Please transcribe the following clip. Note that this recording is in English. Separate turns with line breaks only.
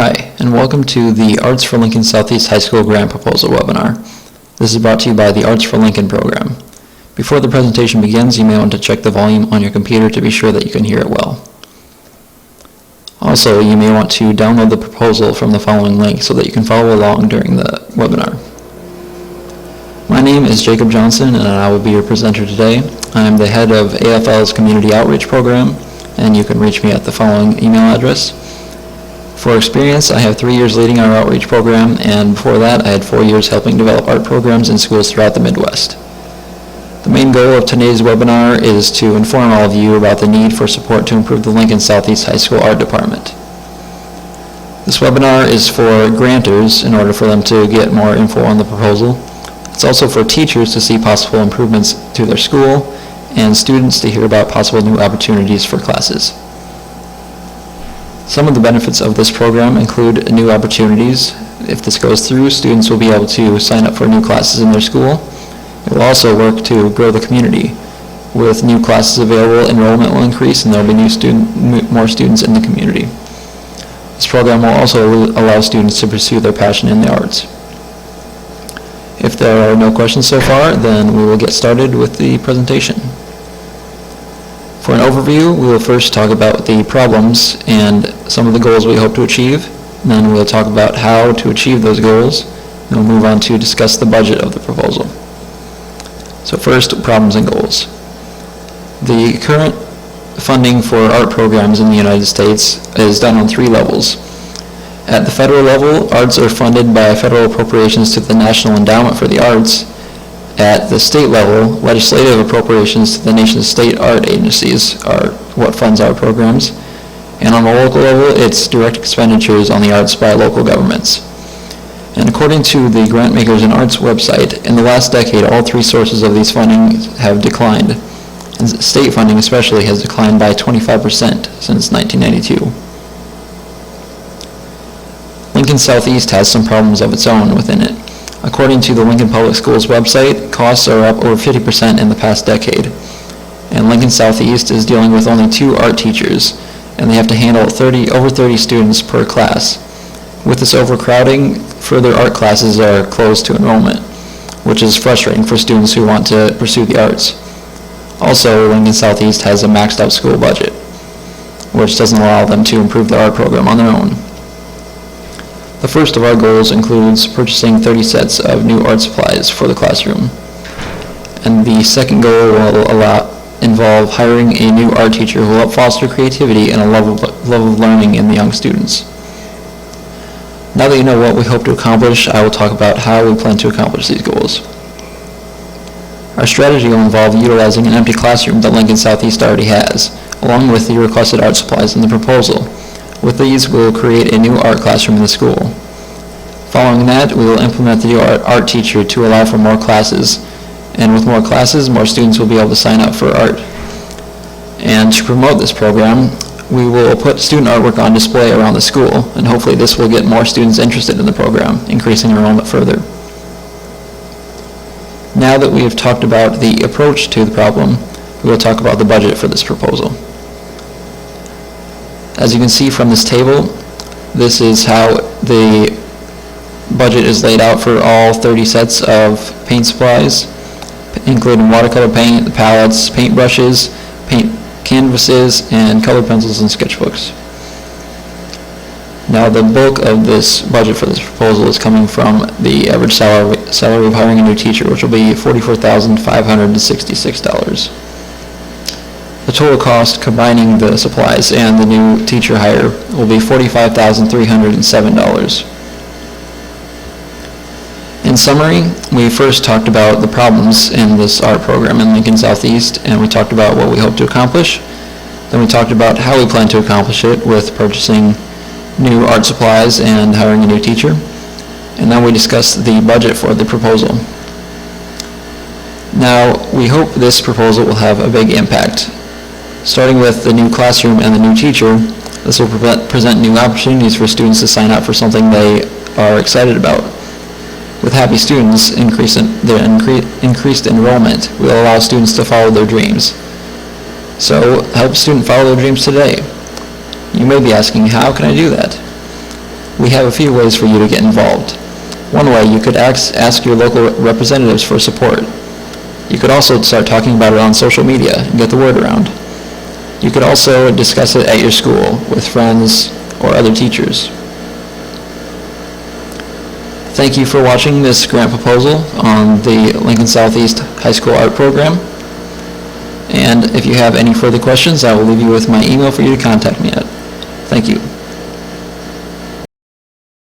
Hi, and welcome to the Arts for Lincoln Southeast High School Grant Proposal webinar. This is brought to you by the Arts for Lincoln program. Before the presentation begins, you may want to check the volume on your computer to be sure that you can hear it well. Also, you may want to download the proposal from the following link so that you can follow along during the webinar. My name is Jacob Johnson, and I will be your presenter today. I am the head of AFL's Community Outreach Program, and you can reach me at the following email address. For experience, I have 3 years leading our outreach program, and before that, I had 4 years helping develop art programs in schools throughout the Midwest. The main goal of today's webinar is to inform all of you about the need for support to improve the Lincoln Southeast High School Art Department. This webinar is for grantors in order for them to get more info on the proposal. It's also for teachers to see possible improvements to their school, and students to hear about possible new opportunities for classes. Some of the benefits of this program include new opportunities. If this goes through, students will be able to sign up for new classes in their school. It will also work to grow the community. With new classes available, enrollment will increase and there will be more students in the community. This program will also allow students to pursue their passion in the arts. If there are no questions so far, then we will get started with the presentation. For an overview, we will first talk about the problems and some of the goals we hope to achieve. Then we'll talk about how to achieve those goals. And we'll move on to discuss the budget of the proposal. So first, problems and goals. The current funding for art programs in the United States is done on 3 levels. At the federal level, arts are funded by federal appropriations to the National Endowment for the Arts. At the state level, legislative appropriations to the nation's state art agencies are what funds our programs. And on the local level, it's direct expenditures on the arts by local governments. And according to the Grantmakers in Arts website, in the last decade, all 3 sources of these funding have declined. And state funding especially has declined by 25% since 1992. Lincoln Southeast has some problems of its own within it. According to the Lincoln Public Schools website, costs are up over 50% in the past decade. And Lincoln Southeast is dealing with only 2 art teachers, and they have to handle over 30 students per class. With this overcrowding, further art classes are closed to enrollment, which is frustrating for students who want to pursue the arts. Also, Lincoln Southeast has a maxed out school budget, which doesn't allow them to improve the art program on their own. The first of our goals includes purchasing 30 sets of new art supplies for the classroom. And the second goal will involve hiring a new art teacher who will help foster creativity and a love of learning in the young students. Now that you know what we hope to accomplish, I will talk about how we plan to accomplish these goals. Our strategy will involve utilizing an empty classroom that Lincoln Southeast already has, along with the requested art supplies in the proposal. With these, we will create a new art classroom in the school. Following that, we will implement the new art teacher to allow for more classes. And with more classes, more students will be able to sign up for art. And to promote this program, we will put student artwork on display around the school, and hopefully this will get more students interested in the program, increasing enrollment further. Now that we have talked about the approach to the problem, we will talk about the budget for this proposal. As you can see from this table, this is how the budget is laid out for all 30 sets of paint supplies, including watercolor paint, the palettes, paint brushes, paint canvases, and colored pencils and sketchbooks. Now the bulk of this budget for this proposal is coming from the average salary of hiring a new teacher, which will be $44,566. The total cost, combining the supplies and the new teacher hire, will be $45,307. In summary, we first talked about the problems in this art program in Lincoln Southeast, and we talked about what we hope to accomplish. Then we talked about how we plan to accomplish it with purchasing new art supplies and hiring a new teacher. And then we discussed the budget for the proposal. Now, we hope this proposal will have a big impact. Starting with the new classroom and the new teacher, this will present new opportunities for students to sign up for something they are excited about. With happy students, increased enrollment will allow students to follow their dreams. So help a student follow their dreams today. You may be asking, how can I do that? we have a few ways for you to get involved. One way, you could ask your local representatives for support. You could also start talking about it on social media and get the word around. You could also discuss it at your school with friends or other teachers. Thank you for watching this grant proposal on the Lincoln Southeast High School Art Program. And if you have any further questions, I will leave you with my email for you to contact me at. Thank you.